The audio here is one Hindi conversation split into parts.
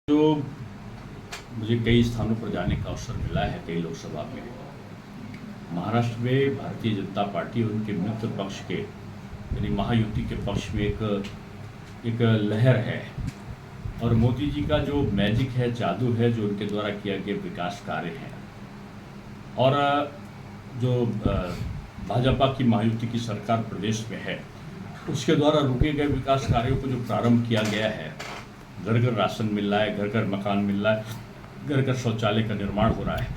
जो मुझे कई स्थानों पर जाने का अवसर मिला है, कई लोकसभा में, महाराष्ट्र में भारतीय जनता पार्टी और उनके मित्र पक्ष के यानी महायुति के पक्ष में एक लहर है और मोदी जी का जो मैजिक है, जादू है, जो उनके द्वारा किया गया विकास कार्य है और जो भाजपा की महायुति की सरकार प्रदेश में है उसके द्वारा रुके गए विकास कार्यों को जो प्रारंभ किया गया है, घर घर राशन मिल रहा है, घर घर मकान मिल रहा है, घर घर शौचालय का निर्माण हो रहा है।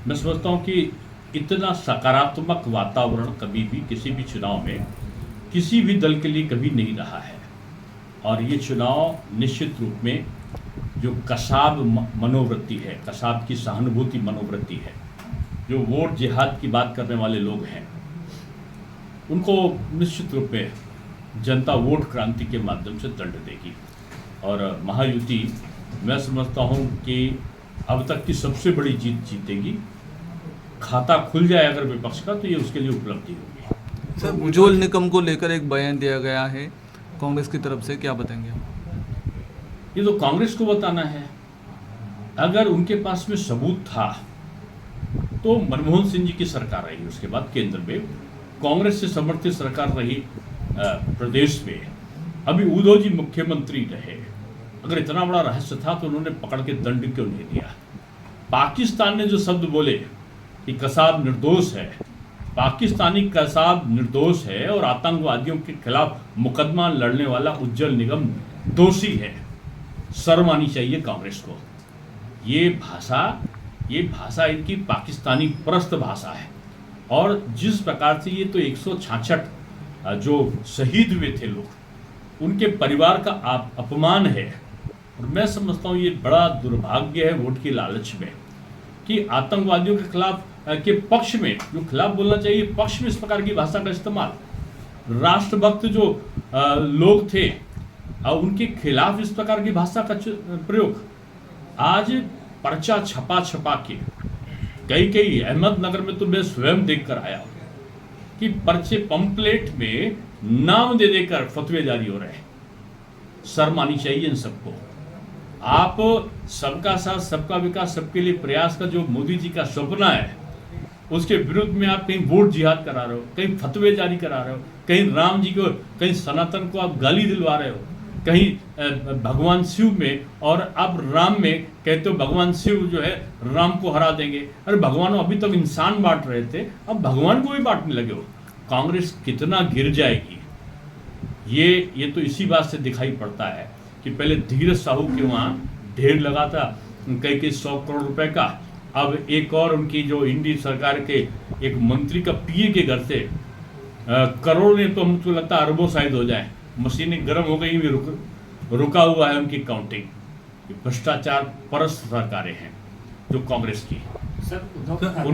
मैं समझता हूँ कि इतना सकारात्मक वातावरण कभी भी किसी भी चुनाव में किसी भी दल के लिए कभी नहीं रहा है और ये चुनाव निश्चित रूप में जो कसाब मनोवृत्ति है, कसाब की सहानुभूति मनोवृत्ति है, जो वोट जिहाद की बात करने वाले लोग हैं, उनको निश्चित रूप में जनता वोट क्रांति के माध्यम से दंड देगी और महायुति मैं समझता हूं कि अब तक की सबसे बड़ी जीत जीतेगी। खाता खुल जाए अगर विपक्ष का तो ये उसके लिए उपलब्धि होगी। सर, उज्ज्वल निकम को लेकर एक बयान दिया गया है कांग्रेस की तरफ से, क्या बताएंगे? ये तो कांग्रेस को बताना है। अगर उनके पास में सबूत था तो मनमोहन सिंह जी की सरकार रही, उसके बाद केंद्र में कांग्रेस से समर्थित सरकार रही प्रदेश में, अभी उद्धव जी मुख्यमंत्री रहे। अगर इतना बड़ा रहस्य था तो उन्होंने पकड़ के दंड क्यों नहीं दिया? पाकिस्तान ने जो शब्द बोले कि कसाब निर्दोष है, पाकिस्तानी कसाब निर्दोष है और आतंकवादियों के खिलाफ मुकदमा लड़ने वाला उज्ज्वल निगम दोषी है, शर्म आनी चाहिए कांग्रेस को। ये भाषा इनकी पाकिस्तानी परस्त भाषा है और जिस प्रकार से ये तो 166 जो शहीद हुए थे लोग, उनके परिवार का अपमान है और मैं समझता हूँ ये बड़ा दुर्भाग्य है वोट की लालच में कि आतंकवादियों के खिलाफ के पक्ष में, जो खिलाफ बोलना चाहिए पक्ष में, इस प्रकार की भाषा का इस्तेमाल। राष्ट्रभक्त जो लोग थे उनके खिलाफ इस प्रकार की भाषा का प्रयोग। आज पर्चा छपा के कई अहमदनगर में तो मैं स्वयं देख कर आया कि पर्चे पंपलेट में नाम दे देकर फतवे जारी हो रहे हैं। शर्म आनी चाहिए इन सबको। आप सबका साथ सबका विकास सबके लिए प्रयास का जो मोदी जी का सपना है उसके विरुद्ध में आप कहीं वोट जिहाद करा रहे हो, कहीं फतवे जारी करा रहे हो, कहीं राम जी को, कहीं सनातन को आप गाली दिलवा रहे हो, कहीं भगवान शिव में और अब राम में कहते हो भगवान शिव जो है राम को हरा देंगे। अरे भगवान अभी तक इंसान बांट रहे थे, अब भगवान को भी बांटने लगे हो। कांग्रेस कितना गिर जाएगी ये तो इसी बात से दिखाई पड़ता है कि पहले धीरज साहू के वहाँ ढेर लगा था कई 100 करोड़ रुपए का, अब एक और उनकी जो इंडी सरकार के एक मंत्री का पीए के घर से करोड़ ने तो हमको लगता है अरबों शायद हो जाए, मशीनें गर्म हो गई, रुका हुआ है उनकी काउंटिंग। भ्रष्टाचार परस्त सरकारें हैं जो कांग्रेस की। सर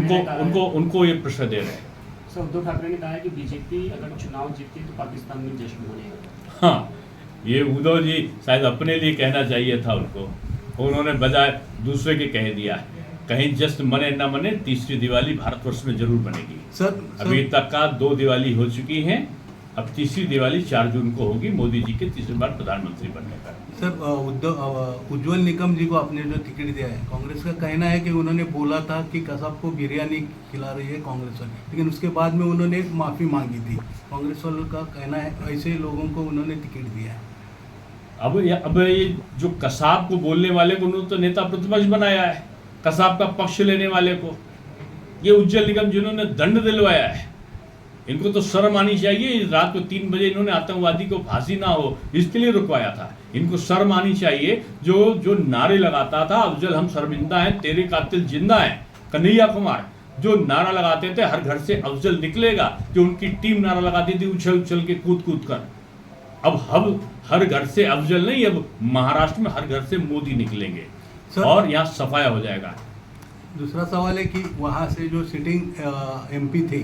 उनको ये प्रश्न दे रहे हैं। सर, उद्धव ठाकरे ने कहा है कि बीजेपी अगर चुनाव जीतती तो पाकिस्तान में जश्न मनेगा। हाँ, ये उद्धव जी शायद अपने लिए कहना चाहिए था उनको, उन्होंने बजाय दूसरे के कह दिया। कहीं जश्न मने ना मने, तीसरी दिवाली भारतवर्ष में जरूर बनेगी। सर, अभी तक का 2 दिवाली हो चुकी हैं, अब तीसरी दिवाली 4 जून को होगी मोदी जी के तीसरी बार प्रधानमंत्री बनने का। सर, उज्ज्वल निकम जी को आपने जो टिकट दिया है, कांग्रेस का कहना है कि उन्होंने बोला था कि कसाब को बिरयानी खिला रही है कांग्रेस वाले, लेकिन उसके बाद में उन्होंने माफ़ी मांगी थी। कांग्रेस वालों का कहना है ऐसे लोगों को उन्होंने टिकट दिया है। अब ये जो कसाब को बोलने वाले को उन्होंने तो नेता प्रतिपक्ष बनाया है, कसाब का पक्ष लेने वाले को। ये उज्ज्वल निगम जिन्होंने दंड दिलवाया है, इनको तो शर्म आनी चाहिए। रात को 3 बजे इन्होंने आतंकवादी को फांसी ना हो इसके लिए रुकवाया था। इनको शर्म आनी चाहिए। जो नारे लगाता था, अफजल हम शर्मिंदा हैं, तेरे कातिल जिंदा हैं, कन्हैया कुमार जो नारा लगाते थे हर घर से अफजल निकलेगा, जो उनकी टीम नारा लगाती थी उछल उछल के कूद कर। अब हर घर से अफजल नहीं, अब महाराष्ट्र में हर घर से मोदी निकलेंगे और यहाँ सफाया हो जाएगा। दूसरा सवाल है कि वहाँ से जो सिटिंग MP थे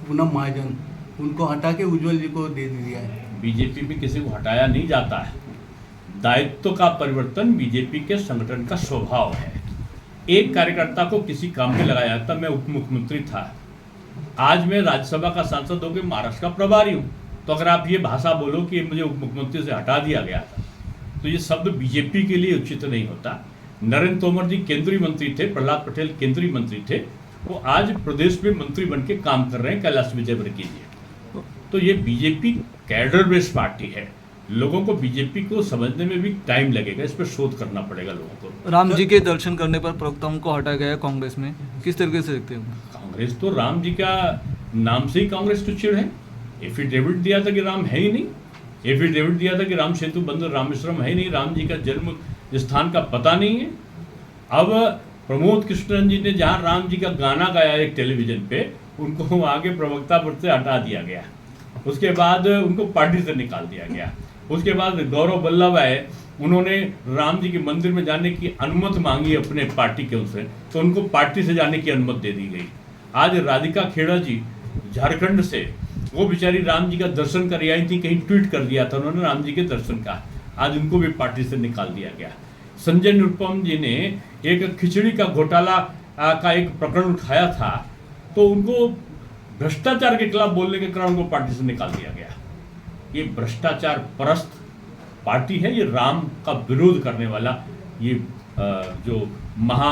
पूनम महाजन, उनको हटा के उज्ज्वल जी को दे दिया है। बीजेपी में किसी को हटाया नहीं जाता है। दायित्व का परिवर्तन बीजेपी के संगठन का स्वभाव है। एक कार्यकर्ता को किसी काम में लगाया जाता। मैं उप मुख्यमंत्री था, आज मैं राज्यसभा का सांसद होकर महाराष्ट्र का प्रभारी हूँ, तो अगर आप ये भाषा बोलो कि मुझे उप मुख्यमंत्री से हटा दिया गया था तो ये शब्द बीजेपी के लिए उचित नहीं होता। नरेंद्र तोमर जी केंद्रीय मंत्री थे, प्रहलाद पटेल केंद्रीय मंत्री थे, वो आज प्रदेश में मंत्री बन के काम कर रहे हैं कैलाश विजयवर्गीय जी। तो ये बीजेपी कैडर बेस्ड पार्टी है। लोगों को बीजेपी को समझने में भी टाइम लगेगा, इस पर शोध करना पड़ेगा लोगों को। राम जी के दर्शन करने पर प्रवक्ताओं को हटाया गया है कांग्रेस में, किस तरीके से देखते हैं? कांग्रेस तो राम जी का नाम से ही कांग्रेस तो चिड़ है। एफिडेविट दिया था कि राम है ही नहीं, एफिडेविट दिया था कि राम सेतु बंदर रामेश्वरम है ही नहीं, राम जी का जन्म स्थान का पता नहीं है। अब प्रमोद कृष्णन जी ने जहाँ राम जी का गाना गाया एक टेलीविजन पे, उनको आगे प्रवक्ता पद से हटा दिया गया। उसके बाद उनको पार्टी से निकाल दिया गया। उसके बाद गौरव वल्लभ आए, उन्होंने राम जी के मंदिर में जाने की अनुमति मांगी अपने पार्टी के उनसे, तो उनको पार्टी से जाने की अनुमति दे दी गई। आज राधिका खेड़ा जी झारखंड से, वो बेचारी राम जी का दर्शन कर आई थी, कहीं ट्वीट कर दिया था उन्होंने राम जी के दर्शन का, आज उनको भी पार्टी से निकाल दिया गया। संजय निरुपम जी ने एक खिचड़ी का घोटाला का एक प्रकरण उठाया था, तो उनको भ्रष्टाचार के खिलाफ बोलने के कारण उनको पार्टी से निकाल दिया गया। ये भ्रष्टाचार परस्त पार्टी है, ये राम का विरोध करने वाला ये जो महा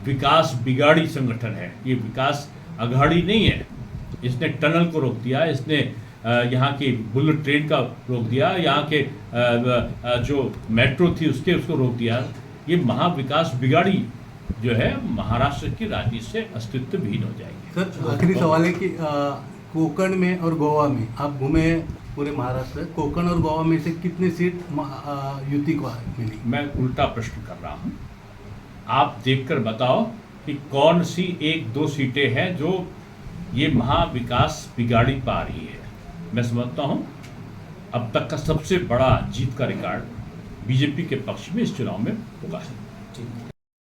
विकास बिगाड़ी संगठन है, ये विकास अघाड़ी नहीं है। इसने टनल को रोक दिया, इसने यहाँ की बुलेट ट्रेन का रोक दिया, यहाँ के जो मेट्रो थी उसको रोक दिया। ये महाविकास बिगाड़ी जो है महाराष्ट्र की राजनीति से अस्तित्व विहीन हो जाएगी। सर आखिरी सवाल है कि कोकण में और गोवा में आप घूमे पूरे महाराष्ट्र, कोकण और गोवा में से कितनी सीट युति को मिली? मैं उल्टा प्रश्न कर रहा हूँ, आप देखकर बताओ कि कौन सी एक दो सीटें हैं जो ये महाविकास बिगाड़ी पा रही है। मैं समझता हूँ अब तक का सबसे बड़ा जीत का रिकॉर्ड बीजेपी के पक्ष में इस चुनाव में होगा।